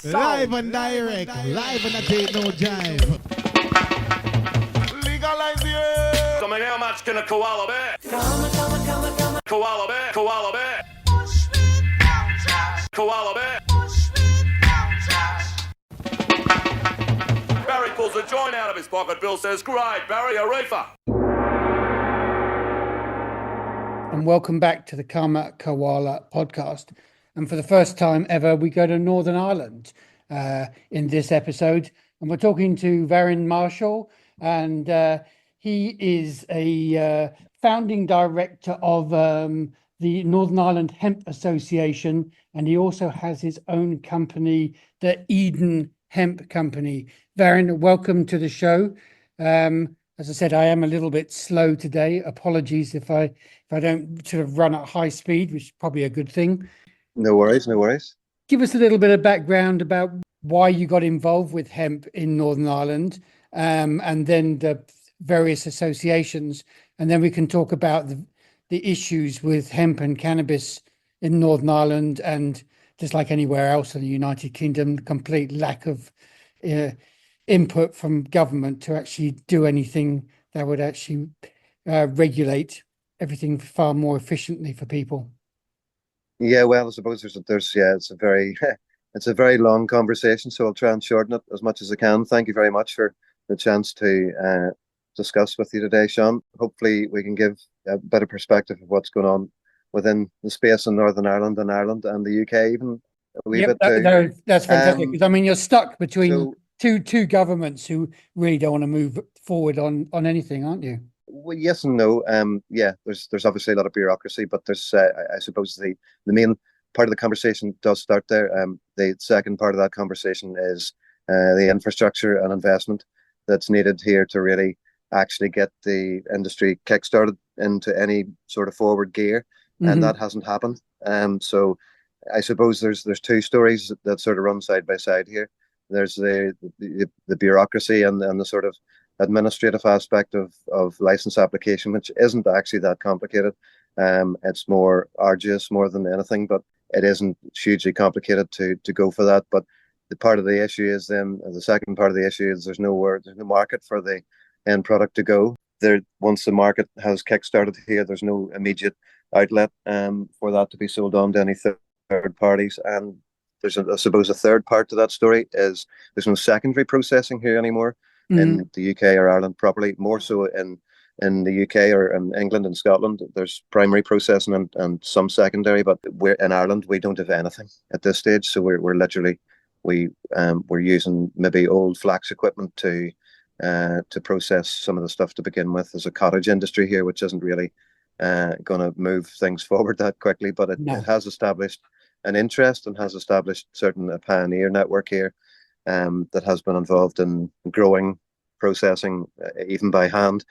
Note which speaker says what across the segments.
Speaker 1: Live and direct, live and I take no jive.
Speaker 2: Legalize it.
Speaker 3: Coming how much can a koala bear? Koala bear, koala bear. Koala bear. Barry pulls a joint out of his pocket. Bill says, "Great, Barry, a reefer."
Speaker 4: And welcome back to the Koala podcast. And for the first time ever, we go to Northern Ireland in this episode. And we're talking to Varin Marshall, and he is a founding director of the Northern Ireland Hemp Association, and he also has his own company, the Eden Hemp Company. Varin, welcome to the show. As I said, I am a little bit slow today. Apologies if I don't sort of run at high speed, which is probably a good thing.
Speaker 5: No worries, no worries.
Speaker 4: Give us a little bit of background about why you got involved with hemp in Northern Ireland, and then the various associations, and then we can talk about the issues with hemp and cannabis in Northern Ireland, and just like anywhere else in the United Kingdom, the complete lack of input from government to actually do anything that would actually regulate everything far more efficiently for people.
Speaker 5: Yeah, well, I suppose it's a very it's a very long conversation, so I'll try and shorten it as much as I can. Thank you very much for the chance to discuss with you today, Sean. Hopefully we can give a better perspective of what's going on within the space in Northern Ireland and Ireland and the UK even a wee bit too.
Speaker 4: That's fantastic, because I mean, you're stuck between
Speaker 5: So,
Speaker 4: two governments who really don't want to move forward on anything, aren't you?
Speaker 5: well, yes and no. Yeah, there's obviously a lot of bureaucracy, but there's I suppose the main part of the conversation does start there. The second part of that conversation is the infrastructure and investment that's needed here to really actually get the industry kickstarted into any sort of forward gear, and that hasn't happened. So I suppose there's two stories that sort of run side by side here. There's the bureaucracy and the sort of administrative aspect of license application, which isn't actually that complicated. It's more arduous more than anything, but it isn't hugely complicated to go for that. But the part of the issue is then the second part of the issue is there's no market for the end product to go there. Once the market has kickstarted here, there's no immediate outlet for that to be sold on to any third parties. And there's I suppose a third part to that story is there's no secondary processing here anymore in the UK or Ireland properly. More so in the UK or in England and Scotland, there's primary processing and some secondary, but we're in Ireland, we don't have anything at this stage. So we're literally we're using maybe old flax equipment to process some of the stuff to begin with. There's a cottage industry here which isn't really going to move things forward that quickly, but it has established an interest and has established a pioneer network here that has been involved in growing, processing, even by hand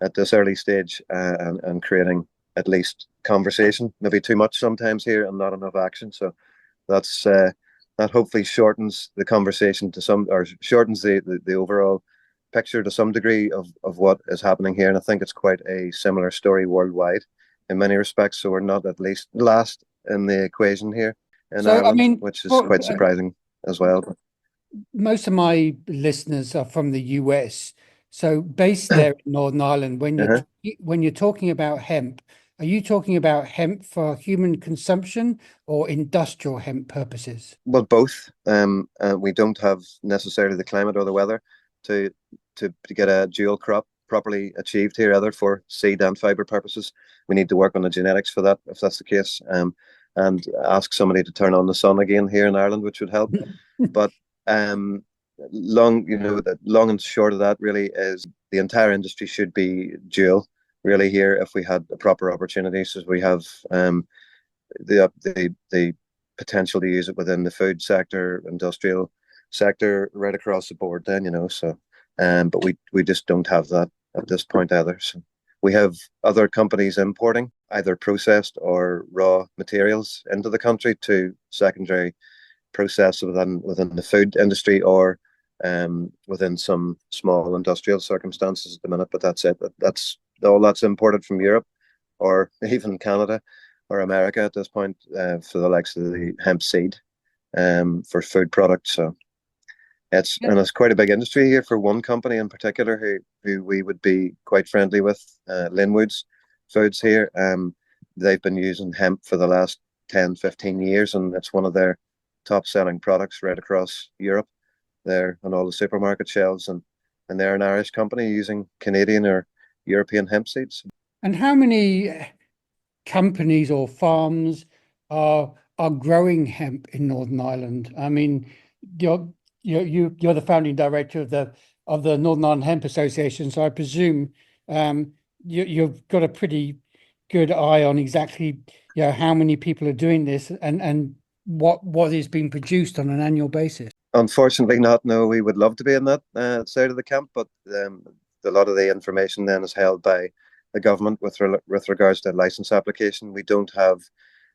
Speaker 5: at this early stage, and creating at least conversation. Maybe too much sometimes here and not enough action. So that's that hopefully shortens the conversation to some, or shortens the overall picture to some degree of what is happening here. And I think it's quite a similar story worldwide in many respects. So we're not at least last in the equation here in Ireland, which is quite surprising as well.
Speaker 4: Most of my listeners are from the US. So based there in Northern Ireland, when you're talking about hemp, are you talking about hemp for human consumption or industrial hemp purposes?
Speaker 5: Well, both. We don't have necessarily the climate or the weather to get a dual crop properly achieved here, either for seed and fiber purposes. We need to work on the genetics for that, if that's the case, and ask somebody to turn on the sun again here in Ireland, which would help. But long and short of that really is the entire industry should be dual really here if we had a proper opportunity. So we have the potential to use it within the food sector, industrial sector, right across the board then, so but we just don't have that at this point either. So we have other companies importing either processed or raw materials into the country to secondary process within the food industry or within some small industrial circumstances at the minute, but that's it. That's all that's imported from Europe or even Canada or America at this point for the likes of the hemp seed. for food products. So it's quite a big industry here for one company in particular who we would be quite friendly with, Linwood's Foods here. They've been using hemp for the last 10, 15 years, and it's one of their top selling products right across Europe. They're on all the supermarket shelves, and they're an Irish company using Canadian or European hemp seeds.
Speaker 4: And how many companies or farms are growing hemp in Northern Ireland? I mean, you're the founding director of the Northern Ireland Hemp Association, so I presume you've got a pretty good eye on exactly how many people are doing this and what is being produced on an annual basis.
Speaker 5: Unfortunately not. No, we would love to be in that side of the camp, but a lot of the information then is held by the government with regards to license application. We don't have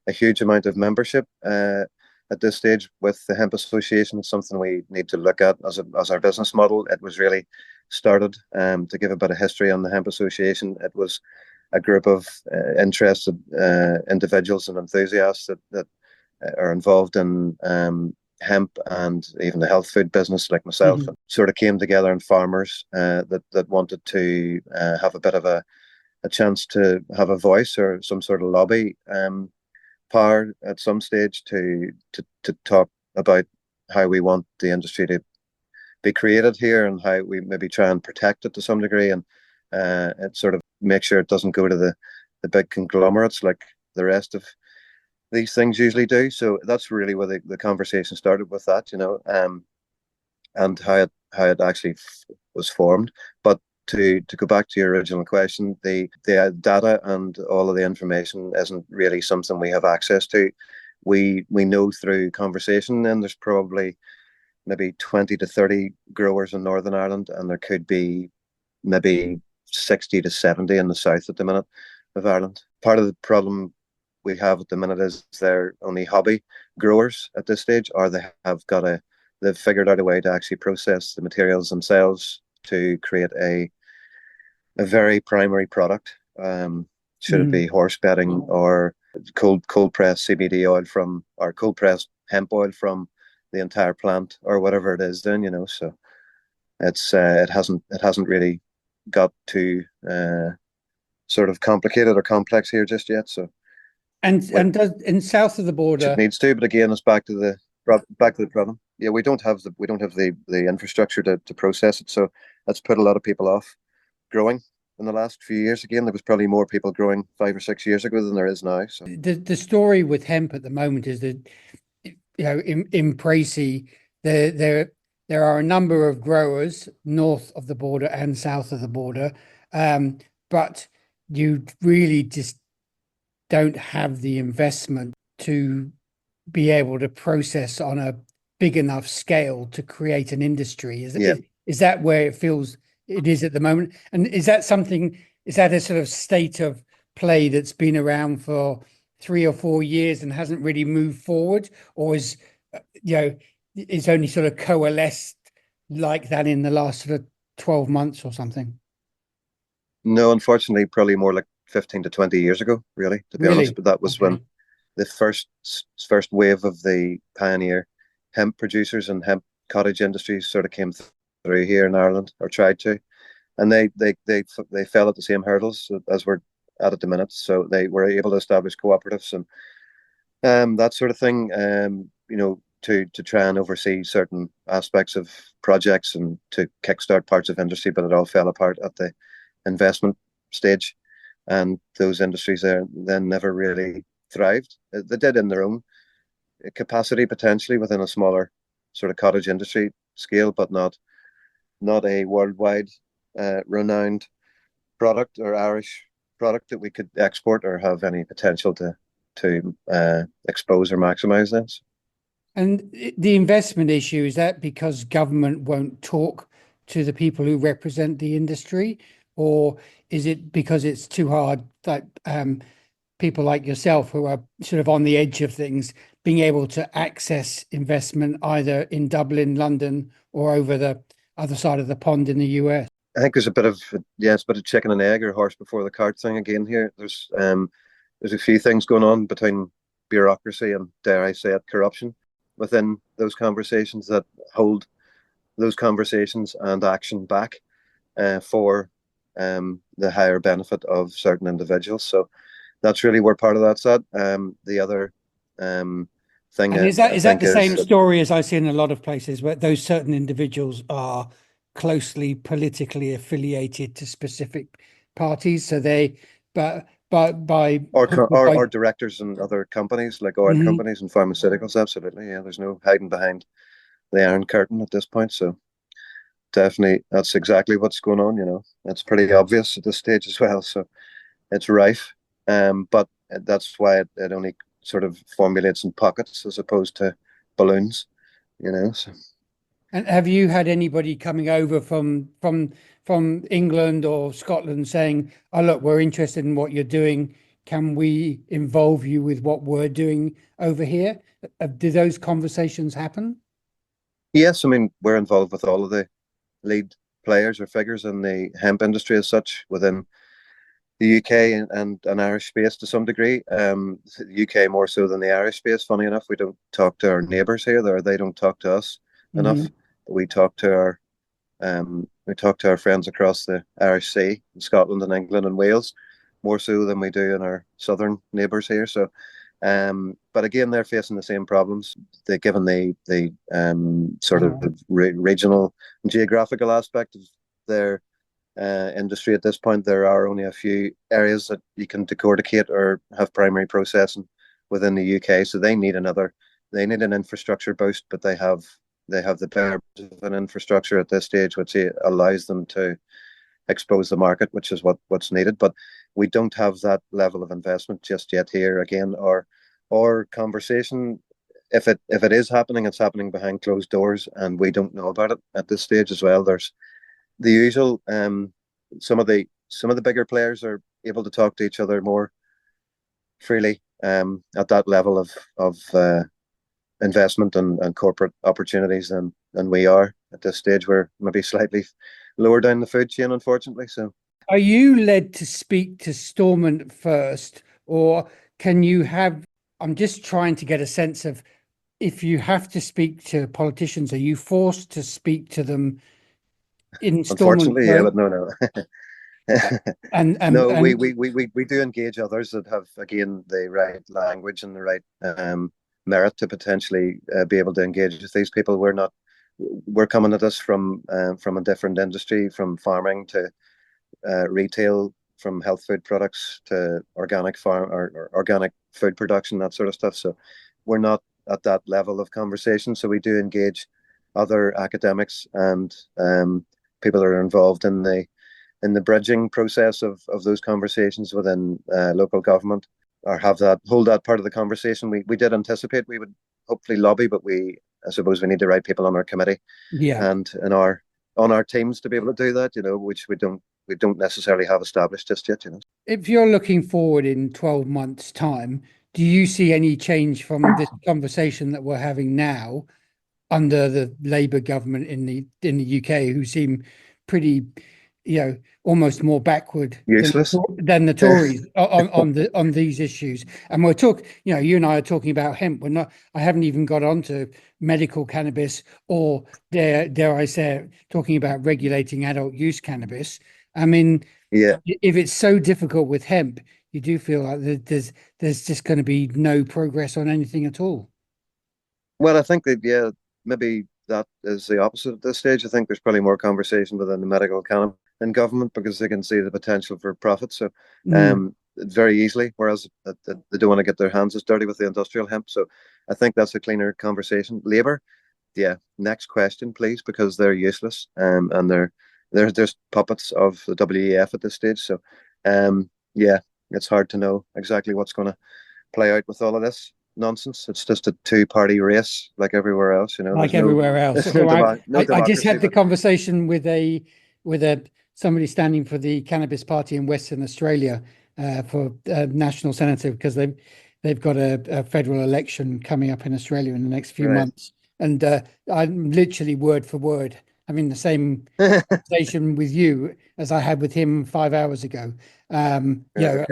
Speaker 5: a huge amount of membership at this stage with the Hemp Association. It's something we need to look at as our business model. It was really started, to give a bit of history on the Hemp Association. It was a group of interested individuals and enthusiasts that are involved in hemp and even the health food business, like myself, and sort of came together, and farmers that wanted to have a bit of a chance to have a voice or some sort of lobby power at some stage to talk about how we want the industry to be created here and how we maybe try and protect it to some degree, and it sort of make sure it doesn't go to the big conglomerates like the rest of these things usually do. So that's really where the conversation started with that, and how it actually was formed. But to go back to your original question, the data and all of the information isn't really something we have access to. We know through conversation, and there's probably maybe 20 to 30 growers in Northern Ireland, and there could be maybe 60 to 70 in the south at the minute of Ireland. Part of the problem we have at the minute is they're only hobby growers at this stage, or they've figured out a way to actually process the materials themselves to create a very primary product. Should it be horse bedding or cold pressed CBD oil or cold pressed hemp oil from the entire plant, or whatever it is, then so it hasn't really got too sort of complicated or complex here just yet. So
Speaker 4: and south of the border
Speaker 5: it needs to, but again, it's back to the problem. Yeah, we don't have the infrastructure to process it, so that's put a lot of people off growing in the last few years. Again, there was probably more people growing 5 or 6 years ago than there is now. So
Speaker 4: the story with hemp at the moment is that in Précy there are a number of growers north of the border and south of the border, but you really just don't have the investment to be able to process on a big enough scale to create an industry. Is that where it feels it is at the moment? And is that a sort of state of play that's been around for 3 or 4 years and hasn't really moved forward, or is it's only sort of coalesced like that in the last sort of 12 months or something?
Speaker 5: No, unfortunately, probably more like 15 to 20 years ago, really, to be honest. But that was when the first wave of the pioneer hemp producers and hemp cottage industries sort of came through here in Ireland, or tried to, and they fell at the same hurdles as we're at the minute. So they were able to establish cooperatives and that sort of thing, to try and oversee certain aspects of projects and to kickstart parts of industry, but it all fell apart at the investment stage, and those industries there then never really thrived. They did in their own capacity, potentially within a smaller sort of cottage industry scale, but not a worldwide renowned product or Irish product that we could export or have any potential to expose or maximize this.
Speaker 4: And the investment issue, is that because government won't talk to the people who represent the industry, or is it because it's too hard that people like yourself who are sort of on the edge of things being able to access investment either in Dublin, London, or over the other side of the pond in the US?
Speaker 5: I think there's a bit of chicken and egg or horse before the cart thing again here. There's a few things going on between bureaucracy and, dare I say it, corruption. within those conversations that hold those conversations and action back for the higher benefit of certain individuals. So that's really where part of that's at. The other thing
Speaker 4: And is
Speaker 5: I
Speaker 4: that
Speaker 5: think
Speaker 4: the same
Speaker 5: is
Speaker 4: story as I see in a lot of places where those certain individuals are closely politically affiliated to specific parties? So they, but by hook or by,
Speaker 5: or directors in other companies like oil
Speaker 4: Mhm.
Speaker 5: companies and pharmaceuticals. Absolutely, yeah. There's no hiding behind the Iron Curtain at this point. So definitely, that's exactly what's going on. It's pretty obvious at this stage as well. So it's rife, but that's why it only sort of formulates in pockets as opposed to balloons. So.
Speaker 4: And have you had anybody coming over from England or Scotland saying, "Oh, look, we're interested in what you're doing. Can we involve you with what we're doing over here?" Do those conversations happen?
Speaker 5: Yes, I mean we're involved with all of the lead players or figures in the hemp industry as such within the UK and Irish space to some degree. The UK more so than the Irish space. Funny enough, we don't talk to our neighbours here, or they don't talk to us enough. But we talk to our friends across the Irish Sea, in Scotland and England and Wales, more so than we do in our southern neighbours here. So, but again, they're facing the same problems. Given the sort of regional and geographical aspect of their industry at this point, there are only a few areas that you can decorticate or have primary processing within the UK. So they need an infrastructure boost, but they have the bare of an infrastructure at this stage, which allows them to expose the market, which is what's needed. But we don't have that level of investment just yet here. Again, or conversation. If it is happening, it's happening behind closed doors, and we don't know about it at this stage as well. There's the usual. Some of the bigger players are able to talk to each other more freely at that level of investment and corporate opportunities than we are at this stage. We're maybe slightly lower down the food chain, unfortunately. So,
Speaker 4: are you led to speak to Stormont first, or can you have? I'm just trying to get a sense of if you have to speak to politicians, are you forced to speak to them in Stormont
Speaker 5: unfortunately, yeah,
Speaker 4: first?
Speaker 5: but no.
Speaker 4: And
Speaker 5: No, we,
Speaker 4: and
Speaker 5: we, we, we, we do engage others that have, again, the right language and the right merit to potentially be able to engage with these people. We're coming at this from a different industry, from farming to retail, from health food products to organic farm or organic food production, that sort of stuff. So we're not at that level of conversation. So we do engage other academics and people that are involved in the bridging process of those conversations within local government, or hold that part of the conversation. We did anticipate we would hopefully lobby, but I suppose we need the right people on our committee
Speaker 4: yeah,
Speaker 5: and on our teams to be able to do that, which we don't necessarily have established just yet.
Speaker 4: if you're looking forward in 12 months' time, do you see any change from this conversation that we're having now under the Labour government in the UK, who seem pretty, almost more backward
Speaker 5: Useless.
Speaker 4: than the Tories on these issues? And you and I are talking about hemp. We're not. I haven't even got onto medical cannabis, or dare I say, talking about regulating adult use cannabis. I mean,
Speaker 5: Yeah.
Speaker 4: if it's so difficult with hemp, you do feel like there's just going to be no progress on anything at all.
Speaker 5: Well, I think that, yeah, maybe that is the opposite at this stage. I think there's probably more conversation within the medical canon in government because they can see the potential for profit. So, very easily, whereas they don't want to get their hands as dirty with the industrial hemp. So, I think that's a cleaner conversation. Labour, yeah. Next question, please, because they're useless, and they're just puppets of the WEF at this stage. So, yeah, it's hard to know exactly what's going to play out with all of this nonsense. It's just a two-party race like everywhere else.
Speaker 4: Like everywhere else.
Speaker 5: There's
Speaker 4: So
Speaker 5: no
Speaker 4: I just
Speaker 5: democracy.
Speaker 4: had the conversation with somebody standing for the Cannabis Party in Western Australia for national senator, because they've got a federal election coming up in Australia in the next few
Speaker 5: Right.
Speaker 4: months, and I'm literally word for word having the same conversation with you as I had with him 5 hours ago. And
Speaker 5: Okay.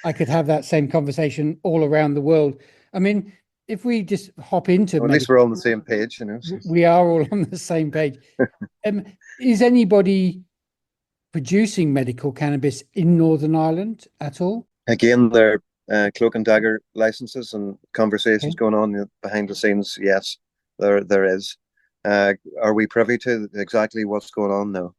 Speaker 4: I could have that same conversation all around the world. I mean, if we just hop into
Speaker 5: Or at least we're all on the same page, you know.
Speaker 4: we are all on the same page. Is anybody producing medical cannabis in Northern Ireland at all?
Speaker 5: Again, there are cloak and dagger licenses and conversations
Speaker 4: Okay.
Speaker 5: going on behind the scenes. Yes, there is. Are we privy to exactly what's going on? No.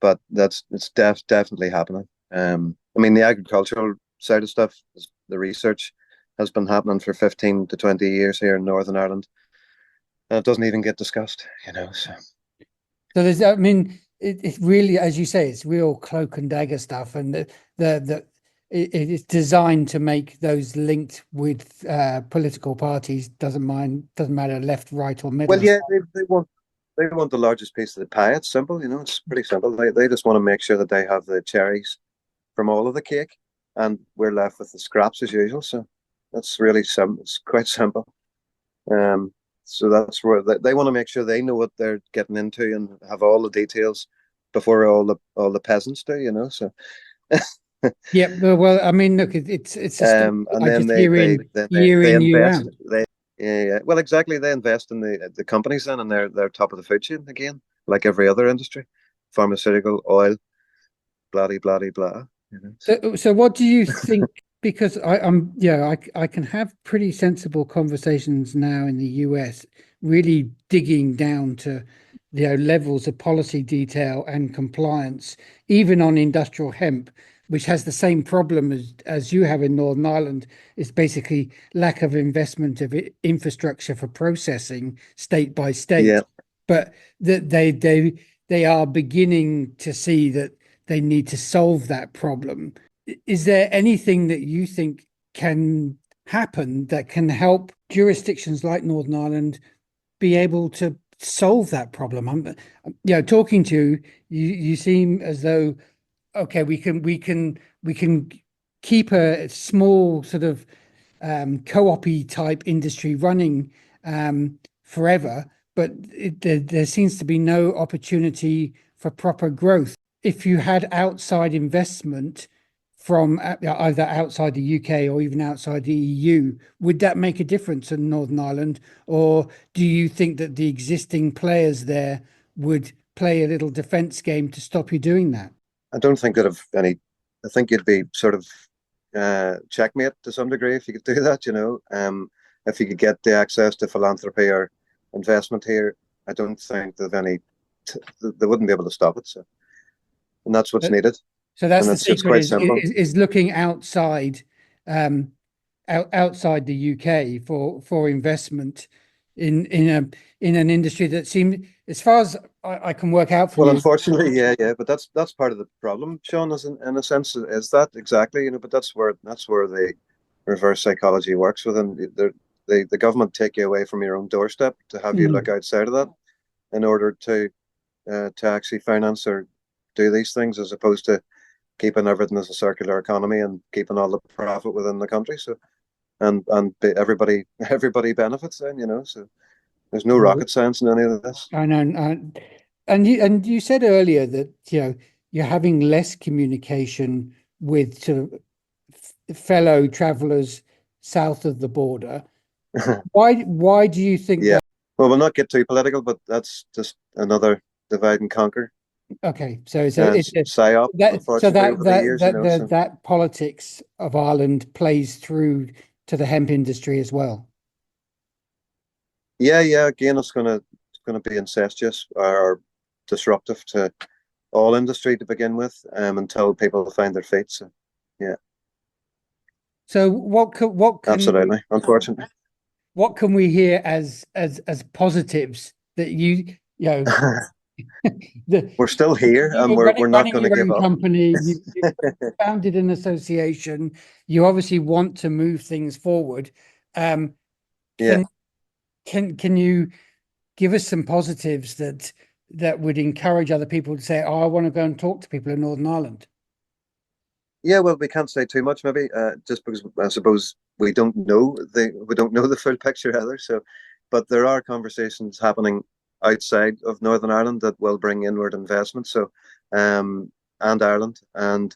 Speaker 5: But it's definitely happening. I mean, the agricultural side of stuff, the research has been happening for 15 to 20 years here in Northern Ireland. And it doesn't even get discussed, you know. So
Speaker 4: there's, I mean, it's really, as you say, it's real cloak and dagger stuff, and it's designed to make those linked with political parties. Doesn't matter left, right, or middle.
Speaker 5: Well, yeah, they want the largest piece of the pie. It's simple, you know. It's pretty simple. They just want to make sure that they have the cherries from all of the cake, and we're left with the scraps as usual. So that's really simple. It's quite simple. So that's where they want to make sure they know what they're getting into and have all the details before all the peasants do, you know. So
Speaker 4: yeah, well, I mean, look, it's
Speaker 5: and then they
Speaker 4: invest.
Speaker 5: Yeah. Well, exactly. They invest in the companies then, and they're top of the food chain again, like every other industry, pharmaceutical, oil, blah blah blah blah. You know?
Speaker 4: So what do you think? Because I can have pretty sensible conversations now in the US, really digging down to levels of policy detail and compliance, even on industrial hemp, which has the same problem as you have in Northern Ireland. It's basically lack of investment of infrastructure for processing state by state.
Speaker 5: Yeah.
Speaker 4: But that they are beginning to see that they need to solve that problem. Is there anything that you think can happen that can help jurisdictions like Northern Ireland be able to solve that problem? I'm talking to you seem as though, okay, we can keep a small sort of co-op-y type industry running forever, but there seems to be no opportunity for proper growth. If you had outside investment from either outside the UK or even outside the EU, would that make a difference in Northern Ireland? Or do you think that the existing players there would play a little defence game to stop you doing that?
Speaker 5: I don't think that I think you'd be sort of checkmate to some degree if you could do that, you know. If you could get the access to philanthropy or investment here, I don't think they wouldn't be able to stop it. So, and that's what's needed.
Speaker 4: So that's the
Speaker 5: it's quite simple.
Speaker 4: Is looking outside, outside the UK for investment in an industry that seems, as far as I can work out from
Speaker 5: Well,
Speaker 4: you.
Speaker 5: unfortunately, yeah, but that's part of the problem, Sean. In a sense, is that exactly, you know? But that's where the reverse psychology works within the government take you away from your own doorstep to have you look outside of that in order to actually finance or do these things, as opposed to keeping everything as a circular economy and keeping all the profit within the country. So, and everybody benefits then, you know. So there's no rocket science in any of this.
Speaker 4: I know, and you said earlier that you're having less communication with sort of fellow travellers south of the border. Why do you think that?
Speaker 5: Well, we'll not get too political, but that's just another divide and conquer.
Speaker 4: Okay, so it's a
Speaker 5: psyop.
Speaker 4: That politics of Ireland plays through to the hemp industry as well.
Speaker 5: Yeah. Again, it's going to be incestuous or disruptive to all industry to begin with, until people find their feet. So, yeah.
Speaker 4: So what can
Speaker 5: absolutely, unfortunately,
Speaker 4: what can we hear as positives that you know?
Speaker 5: We're still here, and we're not going to give up.
Speaker 4: Company, you founded an association. You obviously want to move things forward. Can you give us some positives that would encourage other people to say, "Oh, I want to go and talk to people in Northern Ireland"?
Speaker 5: Yeah, well, we can't say too much, maybe, just because I suppose we don't know the full picture either. So, but there are conversations happening outside of Northern Ireland that will bring inward investment. So, and Ireland, and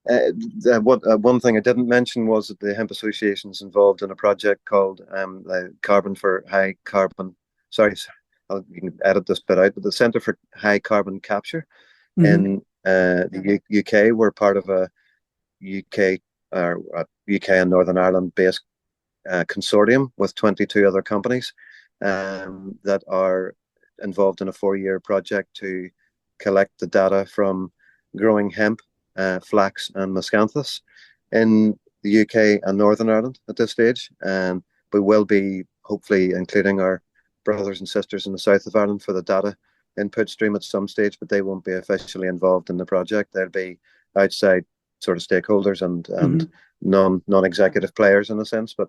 Speaker 5: One thing I didn't mention was that the Hemp Association is involved in a project called Carbon for High Carbon. Sorry, you can edit this bit out, but the Centre for High Carbon Capture in the UK. We're part of a UK or UK and Northern Ireland based consortium with 22 other companies that are involved in a 4-year project to collect the data from growing hemp, flax, and miscanthus in the UK and Northern Ireland at this stage. And we will be hopefully including our brothers and sisters in the south of Ireland for the data input stream at some stage, but they won't be officially involved in the project. They'll be outside sort of stakeholders and non-executive players in a sense. But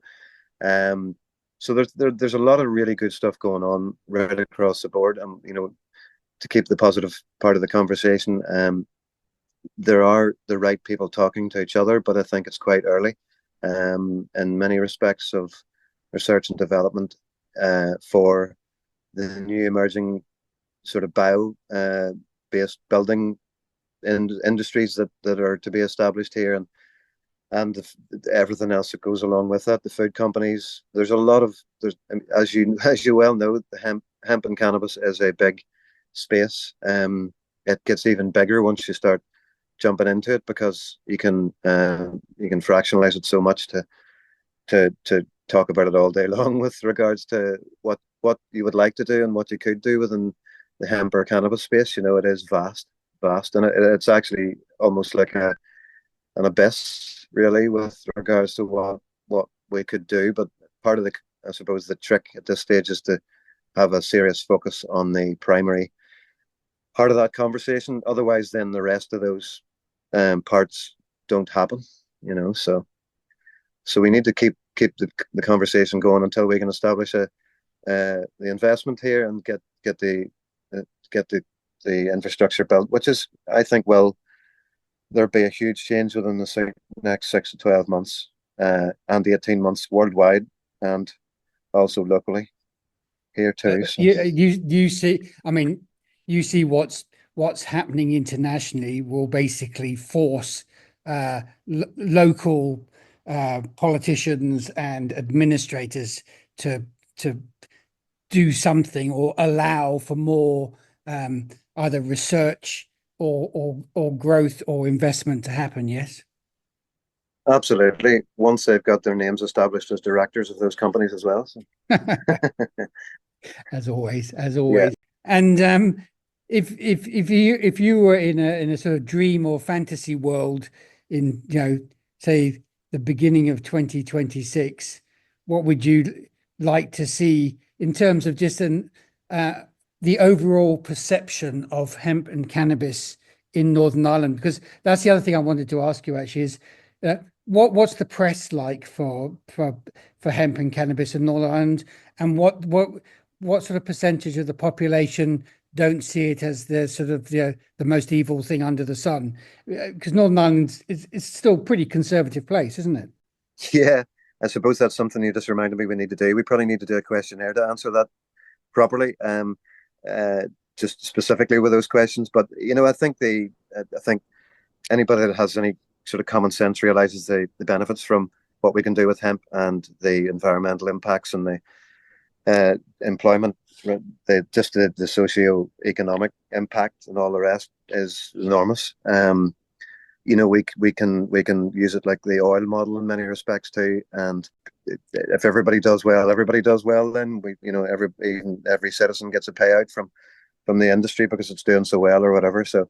Speaker 5: so there's a lot of really good stuff going on right across the board. And to keep the positive part of the conversation, there are the right people talking to each other, but I think it's quite early in many respects of research and development for the new emerging sort of bio based building industries that are to be established here, and everything else that goes along with that. The food companies, there's as you well know, the hemp and cannabis is a big space. It gets even bigger once you start jumping into it, because you can fractionalize it so much to talk about it all day long with regards to what you would like to do and what you could do within the hemp or cannabis space. It is vast, and it's actually almost like an abyss, really, with regards to what we could do. But part of I suppose, the trick at this stage is to have a serious focus on the primary part of that conversation. Otherwise, then the rest of those parts don't happen. So we need to keep the conversation going until we can establish the investment here and get the infrastructure built, which is, I think, there'll be a huge change within the next 6 to 12 months and 18 months worldwide, and also locally here too. So.
Speaker 4: You see, I mean, you see what's happening internationally will basically force local politicians and administrators to do something, or allow for more either research or growth or investment to happen. Yes,
Speaker 5: absolutely. Once they've got their names established as directors of those companies as well. So.
Speaker 4: as always.
Speaker 5: Yeah.
Speaker 4: And if you were in a sort of dream or fantasy world in, say, the beginning of 2026, what would you like to see in terms of just the overall perception of hemp and cannabis in Northern Ireland? Because that's the other thing I wanted to ask you, actually, is what's the press like for hemp and cannabis in Northern Ireland, and what sort of percentage of the population don't see it as the sort of the most evil thing under the sun? Because Northern Ireland is still a pretty conservative place, isn't it?
Speaker 5: Yeah, I suppose that's something you just reminded me we need to do. We probably need to do a questionnaire to answer that properly, just specifically with those questions. But I think anybody that has any sort of common sense realizes the benefits from what we can do with hemp, and the environmental impacts, and the employment, the socio-economic impact, and all the rest is enormous. We can use it like the oil model in many respects too. And if everybody does well, then every citizen gets a payout from the industry because it's doing so well or whatever. So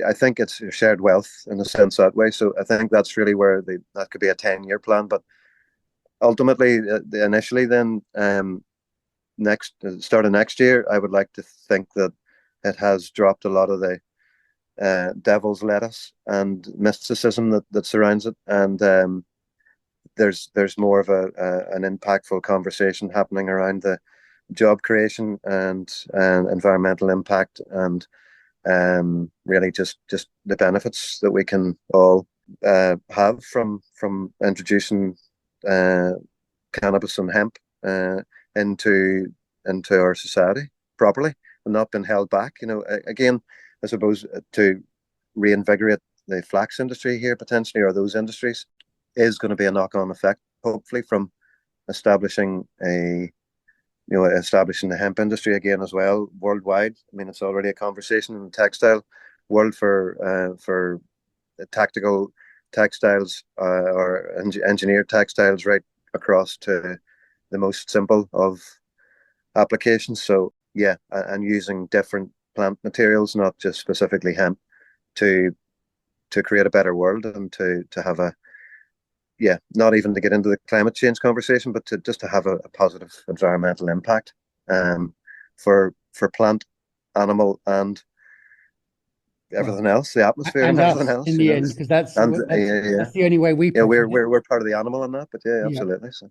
Speaker 5: I think it's shared wealth in a sense that way. So I think that's really where that could be a 10-year plan. But ultimately, initially, then start of next year, I would like to think that it has dropped a lot of the devil's lettuce and mysticism that surrounds it, and there's more of an impactful conversation happening around the job creation and environmental impact, and really just the benefits that we can all have from introducing cannabis and hemp into our society properly, and not been held back. Again, I suppose to reinvigorate the flax industry here potentially, or those industries, is going to be a knock-on effect, hopefully, from establishing establishing the hemp industry again as well worldwide. I mean, it's already a conversation in the textile world for tactical textiles or engineered textiles, right across to the most simple of applications. So yeah, and using different plant materials, not just specifically hemp, to create a better world and to have not even to get into the climate change conversation, but to have a positive environmental impact for plant, animal, and everything else, the atmosphere and everything else.
Speaker 4: In the end, because that's the only way we.
Speaker 5: Yeah, we're part of the animal in that, but yeah, absolutely. So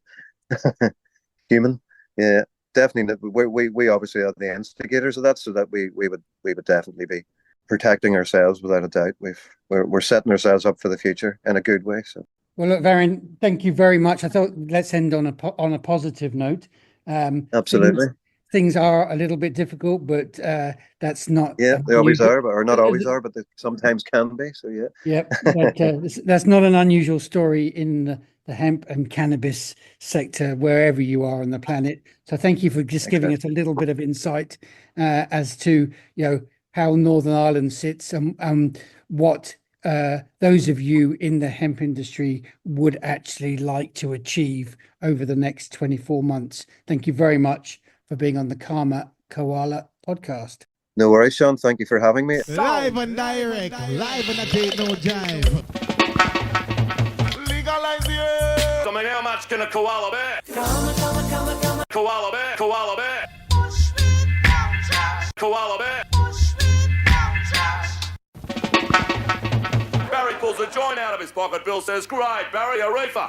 Speaker 5: human, yeah, definitely. We obviously are the instigators of that, so that we would definitely be protecting ourselves without a doubt. We're setting ourselves up for the future in a good way. So.
Speaker 4: Well, look, Varin, thank you very much. I thought let's end on a positive note.
Speaker 5: Absolutely.
Speaker 4: Things are a little bit difficult, but that's not.
Speaker 5: Yeah, they always are, or not always are, but they sometimes can be. So yeah.
Speaker 4: Yep, but that's not an unusual story in the hemp and cannabis sector wherever you are on the planet. So thank you for just giving us a little bit of insight as to how Northern Ireland sits and what those of you in the hemp industry would actually like to achieve over the next 24 months. Thank you very much for being on the Karma Koala podcast.
Speaker 5: No worries, Sean. Thank you for having me.
Speaker 1: Live and direct, live and a date, no jive.
Speaker 3: Legalize it. So how much can a koala bear? Koala bear, koala bear. Koala bear. Barry pulls a joint out of his pocket. Bill says, "Great, Barry, a reefer."